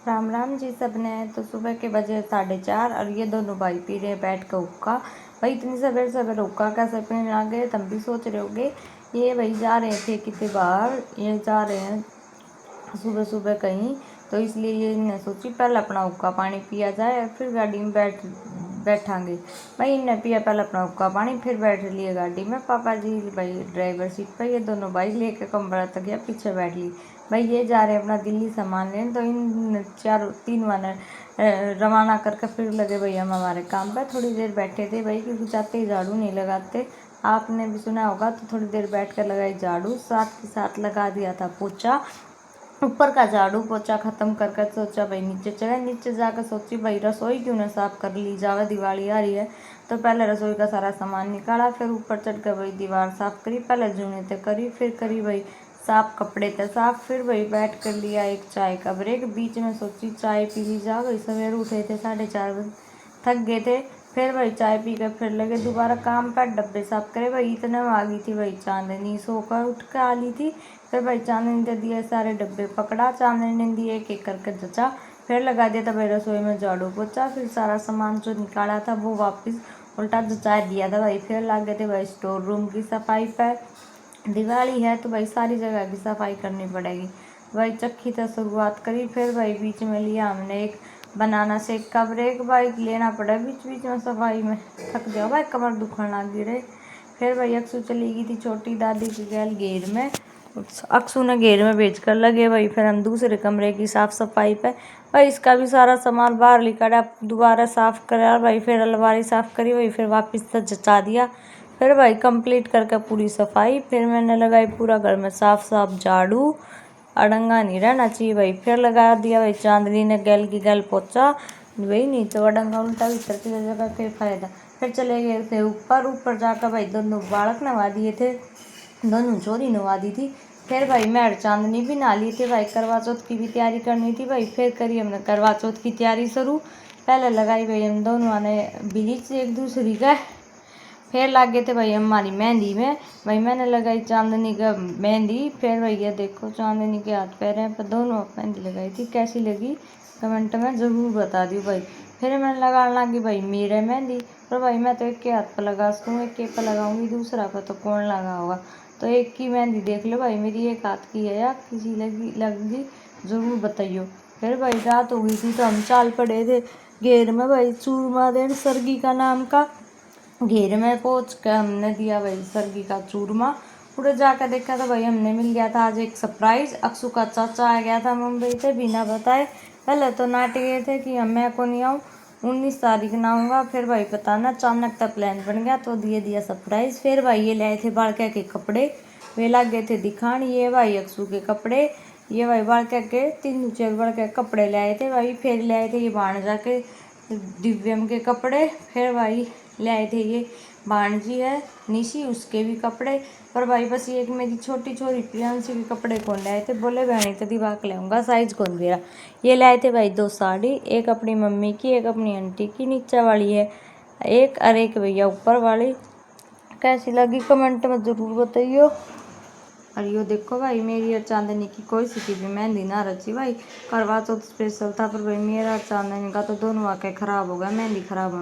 राम राम जी सबने। तो सुबह के बजे 4:30 और ये दोनों भाई पी रहे बैठ कर हुक्का। भाई इतनी सवेरे सवेरे हुक्का कैसे पीने लग गए, तुम भी सोच रहे होगे। ये भाई जा रहे थे कितने बाहर, ये जा रहे हैं सुबह सुबह कहीं, तो इसलिए ये इन्हें सोची पहले अपना हुक्का पानी पिया जाए और फिर गाड़ी में बैठांगे। भाई इन्हें पिया पहले अपना हुक्का पानी, फिर बैठ लिए गाड़ी में। पापा जी भाई ड्राइवर सीट पर, ये दोनों भाई लेके कमरा तक गया पीछे बैठ ली। भाई ये जा रहे हैं अपना दिल्ली सामान लेने, तो इन तीन वाले रवाना करके फिर लगे भाई हम हमारे काम पर। थोड़ी देर बैठे थे भाई, क्योंकि जाते ही झाड़ू नहीं लगाते, आपने भी सुना होगा। तो थोड़ी देर बैठ कर लगाई झाड़ू, साथ के साथ लगा दिया था पोछा। ऊपर का झाड़ू पोछा खत्म करके सोचा भाई नीचे चले। नीचे जाकर सोची भाई रसोई क्यों ना साफ कर ली जावे, दिवाली आ रही है। तो पहले रसोई का सारा सामान निकाला, फिर ऊपर चढ़ कर भाई दीवार साफ करी। पहले जूने थे करी, फिर करी भाई साफ, कपड़े थे साफ। फिर भाई बैठ कर लिया एक चाय का ब्रेक। बीच में सोची चाय पी ली जा, भाई सवेरे उठे थे 4:30 बजे, थक गए थे। फिर भाई चाय पी कर फिर लगे दोबारा काम पर, डब्बे साफ करे। भाई इतने में आ गई थी भाई चांदनी, सोकर उठ कर आ ली थी। फिर भाई चांदनी ने दिए सारे डब्बे पकड़ा, चांदनी ने दिए एक एक करके जचा। फिर लगा दिया था भाई रसोई में झाड़ू पोछा। फिर सारा सामान जो निकाला था वो वापस उल्टा जचा दिया था भाई। फिर लग गए थे भाई स्टोर रूम की सफाई पर। दिवाली है तो भाई सारी जगह की सफाई करनी पड़ेगी। भाई चक्की से शुरुआत करी, फिर भाई बीच में लिया हमने एक बनाना शेक का ब्रेक। भाई लेना पड़ा बीच बीच में सफाई में, थक गया भाई, कमर दुखने लगी रहे। फिर भाई अक्सू चली गई थी छोटी दादी की गैल घेर में, अक्सू ने घेर में भेज कर लगे भाई। फिर हम दूसरे कमरे की साफ सफाई पे, भाई इसका भी सारा सामान बाहर निकाला, दोबारा साफ करा भाई। फिर अलमारी साफ करी भाई, फिर वापस से जचा दिया। फिर भाई कंप्लीट करके पूरी सफाई, फिर मैंने लगाई पूरा घर में साफ साफ झाड़ू, अड़ंगा नहीं रहना चाहिए भाई। फिर लगा दिया भाई चांदनी ने गैल की गैल पोछा, वही नहीं तो अड़ंगा उल्टा भी करती जगह फिर फायदा। फिर चले गए थे ऊपर जाकर भाई दोनों बालक नवा दिए थे, दोनों चोरी नवा दी थी। फिर भाई मैं और चांदनी भी नहा ली थी भाई, करवा चौथ की भी तैयारी करनी थी भाई। फिर करी हमने करवा चौथ की तैयारी शुरू। पहले लगाई भाई हम दोनों ने ब्लीच एक दूसरी का। फिर लग गए थे भाई हमारी मेहंदी में, भाई मैंने लगाई चांदनी का मेहंदी। फिर भैया देखो चांदनी के हाथ पैर हैं पर दोनों मेहंदी लगाई थी, कैसी लगी कमेंट में ज़रूर बता दियो भाई। फिर मैंने लगाने लगी भाई मेरे मेहंदी, पर भाई मैं तो एक के हाथ पर लगा सकूँ, एक के पर लगाऊंगी, दूसरा पर तो कौन लगा होगा। तो एक की मेहंदी देख लो भाई मेरी एक हाथ की है, या किसी लगी ज़रूर बताइयो। फिर भाई रात हो गई थी तो हम चाल पड़े थे घेर में भाई चूरमा देन, सरगी का नाम का। घेर में पहुँच कर हमने दिया भाई सरगी का चूरमा। पूरे जाकर देखा था भाई हमने मिल गया था आज एक सरप्राइज। अक्सू का चाचा आ गया था मुंबई से बिना बताए। पहले तो नाट गए थे कि मैं को नहीं आऊँ, 19 तारीख ना आऊँगा। फिर भाई पता ना अचानक तक प्लान बन गया तो दिया सरप्राइज। फिर भाई ये लाए थे बालका के कपड़े, वे लग गए थे दिखान। ये भाई अक्सू के कपड़े, ये भाई बालका के 3 बड़के कपड़े लाए थे भाई। फिर लाए थे ये भाणजा के दिव्यम के कपड़े। फिर भाई ले आए थे ये भाणजी है निशी, उसके भी कपड़े। पर भाई बस ये एक मेरी छोटी छोरी प्रियांशी के कपड़े कौन लाए थे, बोले बहनी तो दिवा के लाऊंगा, साइज कौन दे रहा। ये लाए थे भाई 2 साड़ी, एक अपनी मम्मी की एक अपनी आंटी की नीचे वाली है एक, और एक भैया ऊपर वाली। कैसी लगी कमेंट में ज़रूर बताइयो। और यो देखो भाई मेरी और चांदनी की कोई सी की भी मेहंदी ना रची भाई, करवा चौथ स्पेशल था। पर भाई मेरा चांदनी का तो दोनों आके ख़राब हो गया, मेहंदी ख़राब हो